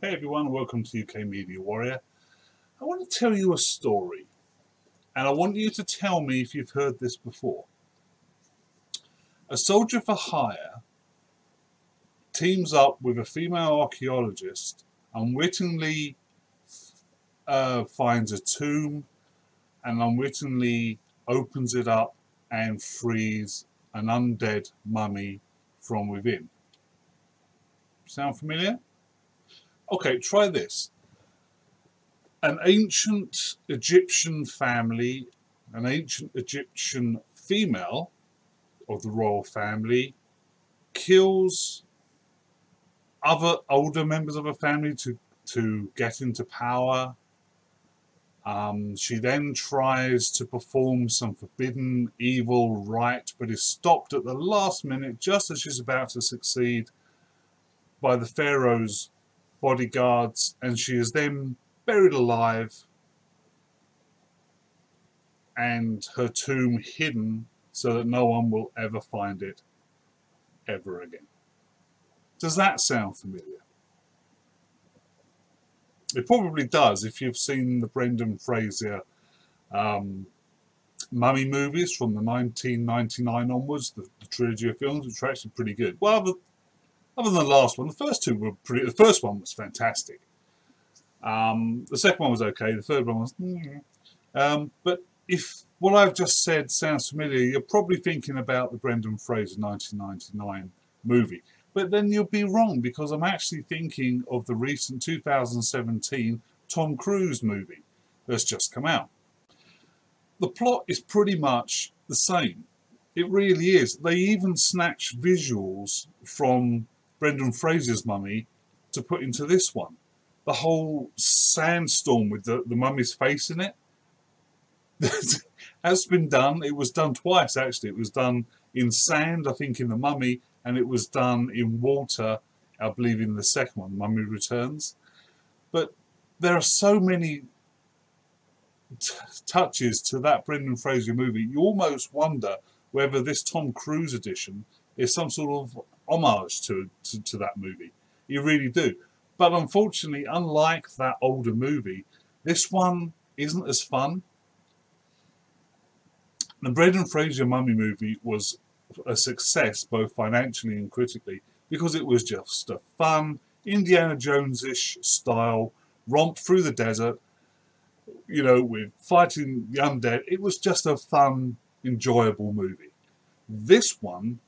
Hey everyone, welcome to UK Media Warrior. I want to tell you a story, and I want you to tell me if you've heard this before. A soldier for hire teams up with a female archaeologist, unwittingly finds a tomb, and unwittingly opens it up and frees an undead mummy from within. Sound familiar? Okay, try this. An ancient Egyptian family, an ancient Egyptian female of the royal family, kills other older members of her family to get into power. She then tries to perform some forbidden evil rite, but is stopped at the last minute, just as she's about to succeed, by the pharaoh's bodyguards, and she is then buried alive and her tomb hidden so that no one will ever find it ever again. Does that sound familiar? It probably does if you've seen the Brendan Fraser mummy movies from the 1999 onwards, the trilogy of films, which are actually pretty good. Well, other than the last one, the first two were pretty. The first one was fantastic. The second one was okay. The third one was. But if what I've just said sounds familiar, you're probably thinking about the Brendan Fraser 1999 movie. But then you'll be wrong, because I'm actually thinking of the recent 2017 Tom Cruise movie that's just come out. The plot is pretty much the same. It really is. They even snatch visuals from Brendan Fraser's mummy to put into this one. The whole sandstorm with the mummy's face in it has been done. It was done twice, actually. It was done in sand, I think, in the mummy, and it was done in water, I believe, in the second one, Mummy Returns. But there are so many touches to that Brendan Fraser movie, you almost wonder whether this Tom Cruise edition is some sort of homage to that movie. You really do. But unfortunately, unlike that older movie, this one isn't as fun. The Brendan Fraser mummy movie was a success both financially and critically because it was just a fun Indiana Jones-ish style romp through the desert, you know, with fighting the undead. It was just a fun, enjoyable movie. This one,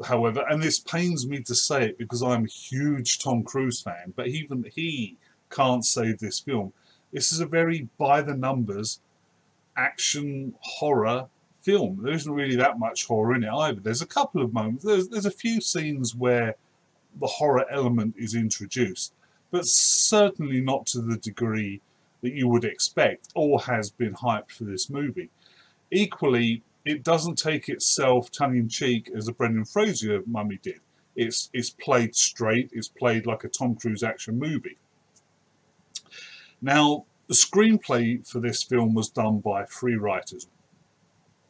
however, and this pains me to say it because I'm a huge Tom Cruise fan, but even he can't save this film. This is a very by-the-numbers action horror film. There isn't really that much horror in it either. There's a couple of moments. There's a few scenes where the horror element is introduced, but certainly not to the degree that you would expect or has been hyped for this movie. Equally, it doesn't take itself tongue-in-cheek as the Brendan Fraser mummy did. It's played straight. It's played like a Tom Cruise action movie. Now, the screenplay for this film was done by 3 writers.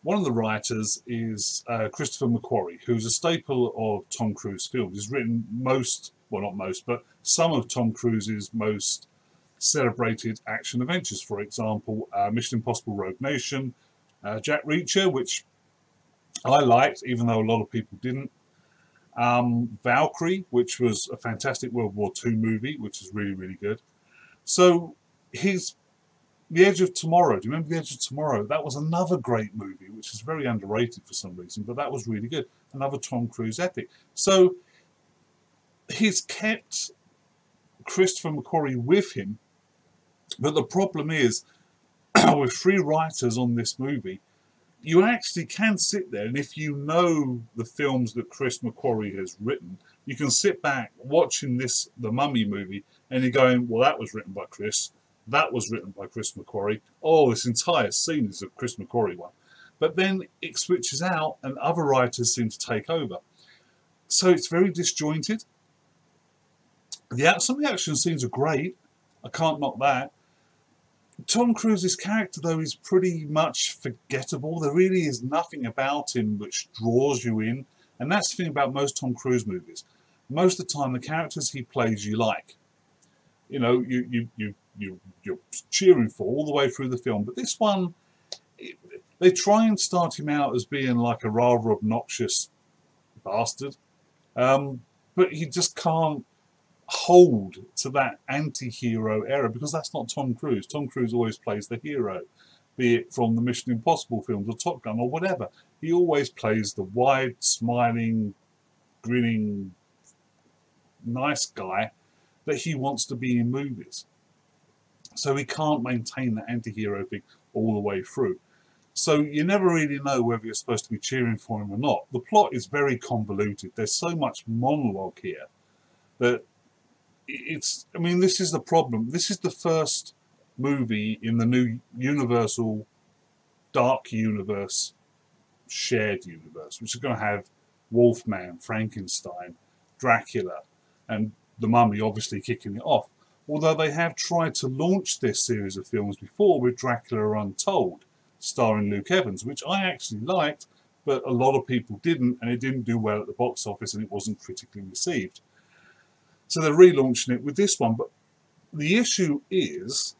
One of the writers is Christopher McQuarrie, who's a staple of Tom Cruise films. He's written most, well, not most, but some of Tom Cruise's most celebrated action adventures. For example, Mission Impossible Rogue Nation, Jack Reacher, which I liked, even though a lot of people didn't. Valkyrie, which was a fantastic World War II movie, which is really, really good. So The Edge of Tomorrow. Do you remember The Edge of Tomorrow? That was another great movie, which is very underrated for some reason, but that was really good. Another Tom Cruise epic. So he's kept Christopher McQuarrie with him, but the problem is, with 3 writers on this movie, you actually can sit there, and if you know the films that Chris McQuarrie has written, you can sit back watching the Mummy movie, and you're going, well, that was written by Chris. That was written by Chris McQuarrie. Oh, this entire scene is a Chris McQuarrie one. But then it switches out and other writers seem to take over. So it's very disjointed. Some of the action scenes are great. I can't knock that. Tom Cruise's character, though, is pretty much forgettable. There really is nothing about him which draws you in. And that's the thing about most Tom Cruise movies. Most of the time, the characters he plays you like. you know, you're cheering for all the way through the film. But this one, they try and start him out as being like a rather obnoxious bastard, um, but he just can't hold to that anti-hero era because that's not Tom Cruise. Tom Cruise always plays the hero, be it from the Mission Impossible films or Top Gun or whatever. He always plays the wide, smiling, grinning, nice guy that he wants to be in movies. So he can't maintain that anti-hero thing all the way through. So you never really know whether you're supposed to be cheering for him or not. The plot is very convoluted. There's so much monologue here that it's, I mean, this is the problem. This is the first movie in the new Universal Dark Universe, shared universe, which is going to have Wolfman, Frankenstein, Dracula, and the Mummy obviously kicking it off. Although they have tried to launch this series of films before with Dracula Untold, starring Luke Evans, which I actually liked, but a lot of people didn't, and it didn't do well at the box office and it wasn't critically received. So they're relaunching it with this one. But the issue is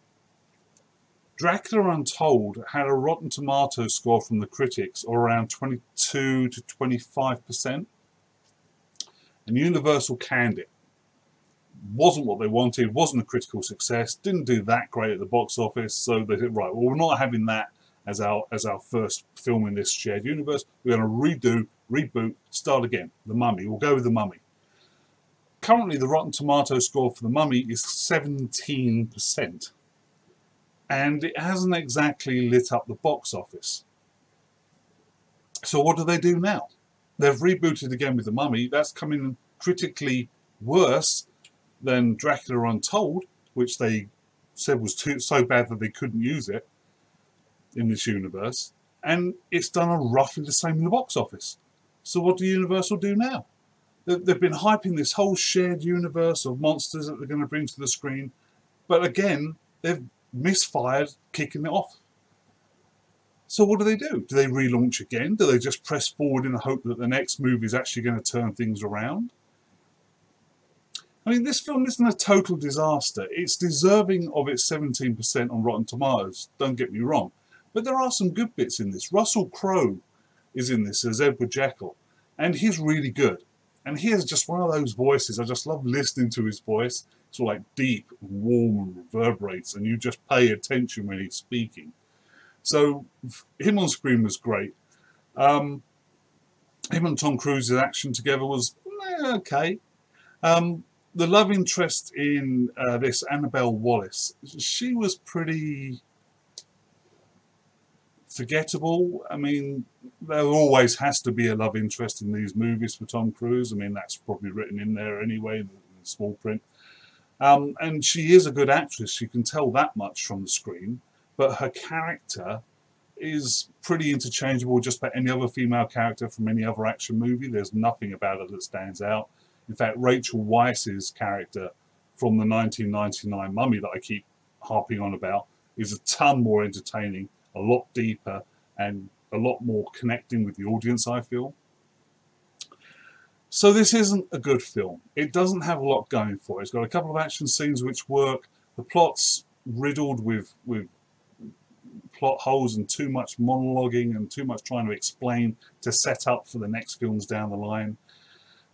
Dracula Untold had a Rotten Tomatoes score from the critics of around 22 to 25%. And Universal canned it. Wasn't what they wanted, wasn't a critical success, didn't do that great at the box office, so they said, right, well, we're not having that as our first film in this shared universe. We're going to reboot, start again. The Mummy. We'll go with The Mummy. Currently, the Rotten Tomatoes score for The Mummy is 17%. And it hasn't exactly lit up the box office. So what do they do now? They've rebooted again with The Mummy. That's coming critically worse than Dracula Untold, which they said was so bad that they couldn't use it in this universe. And it's done roughly the same in the box office. So what do Universal do now? They've been hyping this whole shared universe of monsters that they're going to bring to the screen. But again, they've misfired, kicking it off. So what do? Do they relaunch again? Do they just press forward in the hope that the next movie is actually going to turn things around? I mean, this film isn't a total disaster. It's deserving of its 17% on Rotten Tomatoes, don't get me wrong. But there are some good bits in this. Russell Crowe is in this as Edward Jekyll, and he's really good. And he has just one of those voices. I just love listening to his voice. It's all like deep and warm and reverberates, and you just pay attention when he's speaking. So him on screen was great. Him and Tom Cruise's action together was okay. The love interest in this Annabelle Wallis, she was pretty forgettable. I mean, there always has to be a love interest in these movies for Tom Cruise. I mean, that's probably written in there anyway, in small print. And she is a good actress. You can tell that much from the screen. But her character is pretty interchangeable just about any other female character from any other action movie. There's nothing about her that stands out. In fact, Rachel Weisz's character from the 1999 Mummy that I keep harping on about is a ton more entertaining, a lot deeper, and a lot more connecting with the audience, I feel. So this isn't a good film. It doesn't have a lot going for it. It's got a couple of action scenes which work. The plot's riddled with plot holes and too much monologuing and too much trying to explain to set up for the next films down the line.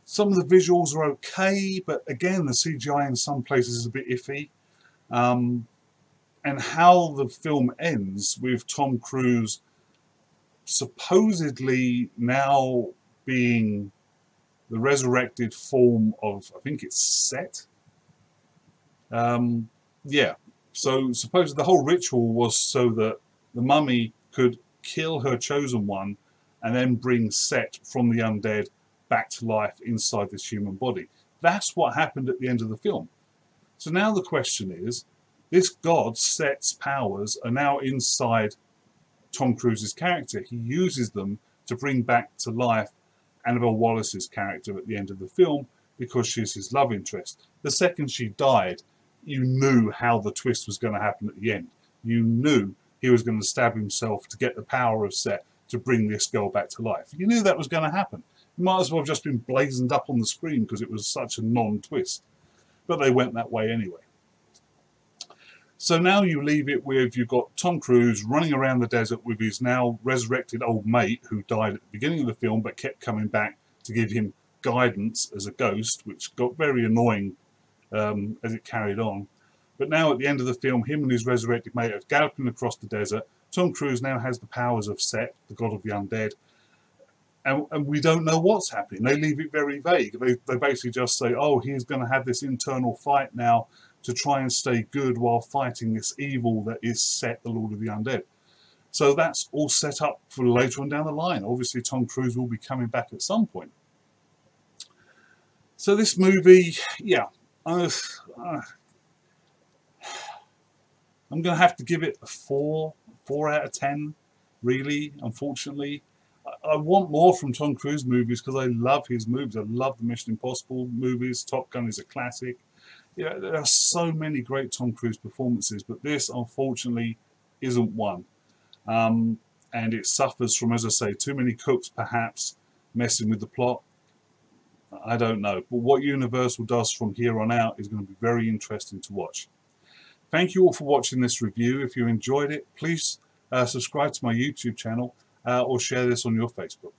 Some of the visuals are okay, but again, the CGI in some places is a bit iffy. And how the film ends with Tom Cruise supposedly now being the resurrected form of, I think it's Set. Yeah, so supposedly the whole ritual was so that the Mummy could kill her chosen one and then bring Set from the undead back to life inside this human body. That's what happened at the end of the film. So now the question is, this god, Set's powers, are now inside Tom Cruise's character. He uses them to bring back to life Annabelle Wallis's character at the end of the film because she's his love interest. The second she died, you knew how the twist was going to happen at the end. You knew he was going to stab himself to get the power of Set to bring this girl back to life. You knew that was going to happen. It might as well have just been blazoned up on the screen because it was such a non-twist. But they went that way anyway. So now you leave it with, you've got Tom Cruise running around the desert with his now resurrected old mate who died at the beginning of the film but kept coming back to give him guidance as a ghost, which got very annoying as it carried on. But now at the end of the film, him and his resurrected mate are galloping across the desert. Tom Cruise now has the powers of Set, the god of the undead, and we don't know what's happening. They leave it very vague. They basically just say, oh, he's going to have this internal fight now to try and stay good while fighting this evil that is Set, the Lord of the Undead. So that's all set up for later on down the line. Obviously, Tom Cruise will be coming back at some point. So this movie, yeah, I'm going to have to give it a 4 out of 10, really, unfortunately. I want more from Tom Cruise movies because I love his movies. I love the Mission Impossible movies. Top Gun is a classic. Yeah, there are so many great Tom Cruise performances, but this, unfortunately, isn't one. And it suffers from, as I say, too many cooks, perhaps, messing with the plot. I don't know. But what Universal does from here on out is going to be very interesting to watch. Thank you all for watching this review. If you enjoyed it, please subscribe to my YouTube channel or share this on your Facebook.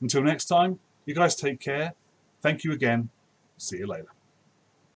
Until next time, you guys take care. Thank you again. See you later.